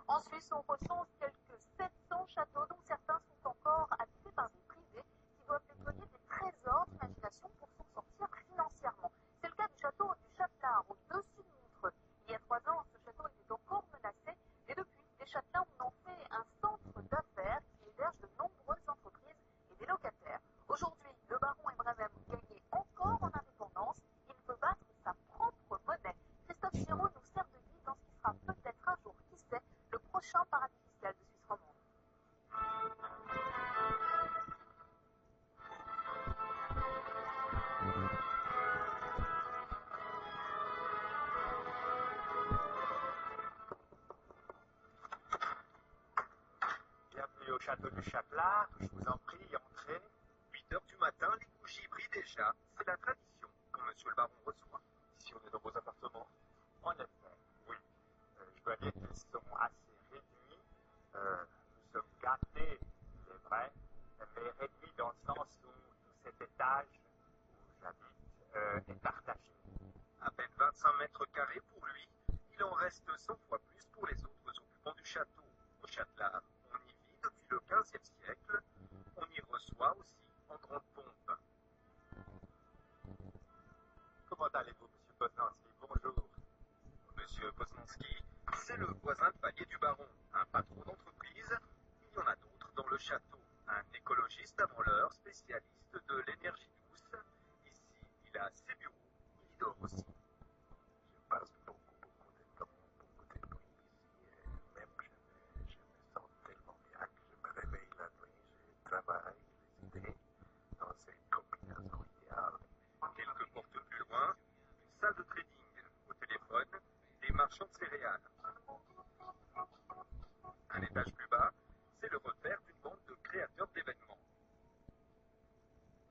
En Suisse, on recense quelques 700 châteaux, dont certains sont encore habités par des privés qui doivent déployer des trésors d'imagination pour s'en sortir financièrement. C'est le cas du château du Châtelard, au-dessus de Montreux. Il y a 3 ans, ce château était encore menacé, et depuis, les Châtelains en ont fait un centre d'affaires qui héberge de nombreuses entreprises et des locataires. Aujourd'hui, le baron aimerait même gagner encore en indépendance. Il veut battre sa propre monnaie. Christophe Giraud nous sert de guide dans ce qui sera peut-être un jour, qui sait, le prochain paradis fiscal de Suisse romande. Bienvenue au château du Châtelard, je vous en prie, entrez. 8 heures du matin, les bougies brillent déjà. C'est la tradition que monsieur le baron reçoit. Ici, on est dans vos appartements. En effet, oui. Je dois dire qu'ils sont assez réduits. Nous sommes gâtés, c'est vrai, mais réduits dans le sens où tout cet étage où j'habite est partagé. À peine 25 mètres carrés pour lui, il en reste 100 fois plus pour les autres occupants du château. Au Châtelard, on y vit depuis le XVe siècle. On y reçoit aussi en grande pompe. Comment allez-vous, monsieur Poznanski? Bonjour. Monsieur Poznanski, c'est le voisin de palier du baron, un patron d'entreprise. Il y en a d'autres dans le château. Un écologiste avant l'heure, spécialiste de l'énergie douce. Ici, il a ses bureaux. Il y dort aussi. Je passe beaucoup de temps, beaucoup de nuits ici. Et même, je me sens tellement bien que je me réveille la nuit. Je travaille les idées dans cette combinaison idéale. Quelques portes plus loin, une salle de trading. Au téléphone, des marchands de céréales. Un étage plus bas, c'est le repère d'une bande de créateurs d'événements.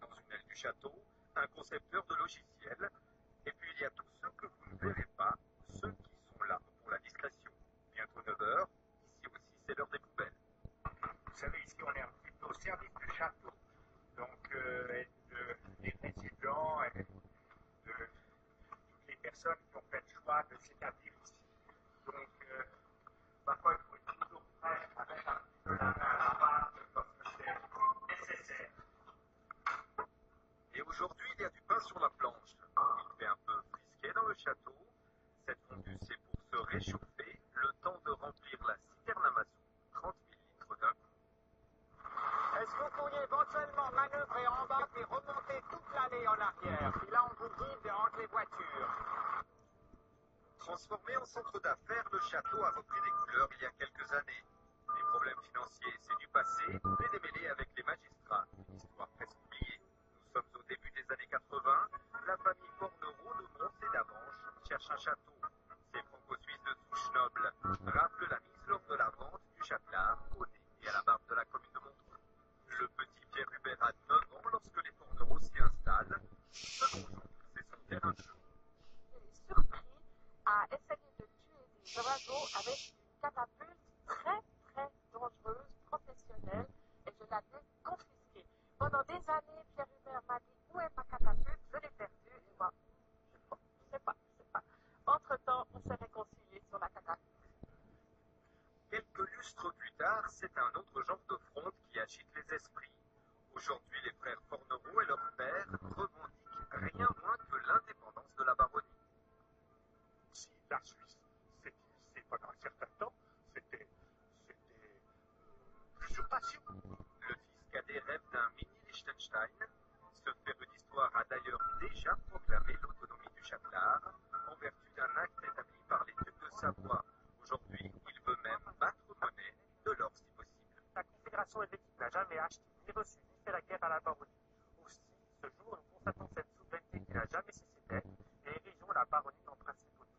Dans une aile du château, un concepteur de logiciels. Et puis il y a tous ceux que vous ne verrez pas, ceux qui sont là pour la discrétion. Bientôt 9 heures, ici aussi c'est l'heure des poubelles. Vous savez, ici on est un petit peu au service du château. Donc des résidents et de toutes les personnes qui ont fait le choix de s'établir ici. Donc parfois il faut être toujours prêt à mettre un petit peu la main à la pâte parce que c'est nécessaire. Et aujourd'hui, il y a du pain sur la planche. Il fait un peu frisqué dans le château. Cette fondue, c'est pour se réchauffer, le temps de remplir la citerne à mazout, 30 000 litres d'un coup. Est-ce que vous pourriez éventuellement manœuvrer en bas et remonter toute l'allée en arrière? Puis là, on vous guide entre les voitures. Transformé en centre d'affaires, le château a repris des couleurs il y a quelques années. Les problèmes financiers, c'est du passé, mais démêlés avec les magistrats. Une histoire presque oubliée. Nous sommes au début des années 80. La famille Pornereau de Mons et d'Avanches cherche un château. Ces franco-suisses de souche noble rappellent la mise lors de la vente du Châtelard au nez et à la barbe de la commune de Montreux. Le petit Pierre Hubert a 9 ans lorsque les Pornereau s'y installent. Ce bonjour, c'est son terrain de jeu. Il est surpris à essayer de tuer des oiseaux avec une catapulte très très dangereuse, professionnelle, et je l'avais confisquée. Pendant des années, Pierre Hubert m'a dit où est ma catapulte, je l'ai perdue, et moi, je sais pas. Entre-temps, on s'est réconciliés sur la catapulte. Quelques lustres plus tard, c'est un autre genre de fronde qui agite les esprits. Aujourd'hui, les frères Pornereau et leur père revendiquent rien moins que l'indépendance de la baronnie. Si la Suisse s'est divisée pendant un certain temps, c'était l'usurpation. Le fils cadet rêve d'un mini Liechtenstein. Ce féru d'histoire a d'ailleurs déjà proclamé l'autonomie du Châtelard en vertu d'un acte établi par les ducs de Savoie. Aujourd'hui, il veut même battre monnaie de l'or si possible. La Confédération helvétique n'a jamais acheté ni reçu ni fait la guerre à la baronnie. Aussi, ce jour, nous constatons cette souveraineté qui n'a jamais cessé d'être et érigeons la baronnie en principauté.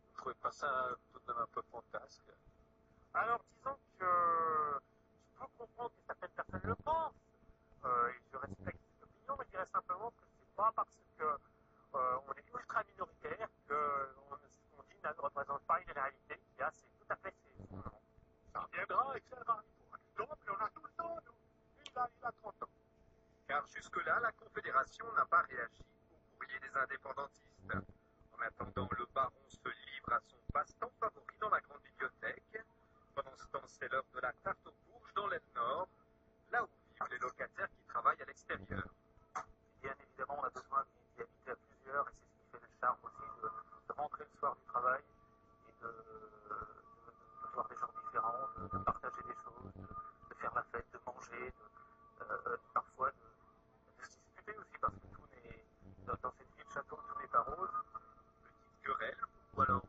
Vous ne trouvez pas ça tout de même un peu fantasque? Alors, disons que je peux comprendre que certaines personnes le pensent, et je respecte cette opinion, mais je dirais simplement que c'est pas parce que on est ultra minoritaire ce qu'on dit ne représente pas une réalité qui a c'est tout à fait ses fondements. Ça viendra, etc. Il faudra du temps, mais on a tout le temps, nous. Il a 30 ans. Car jusque-là, la Confédération n'a pas réagi au courrier des indépendantistes. En attendant, le baron se livre à son passe-temps favori dans la grande bibliothèque, la tarte aux courges dans l'aile nord, là où vivent les locataires qui travaillent à l'extérieur. Bien évidemment, on a besoin d'y habiter à plusieurs, et c'est ce qui fait le charme aussi de rentrer le soir du travail et de voir des gens différents, de partager des choses, de faire la fête, de manger, parfois de se disputer aussi, parce que tout n'est, dans cette vie de château, tout n'est pas rose. Petite querelle, ou alors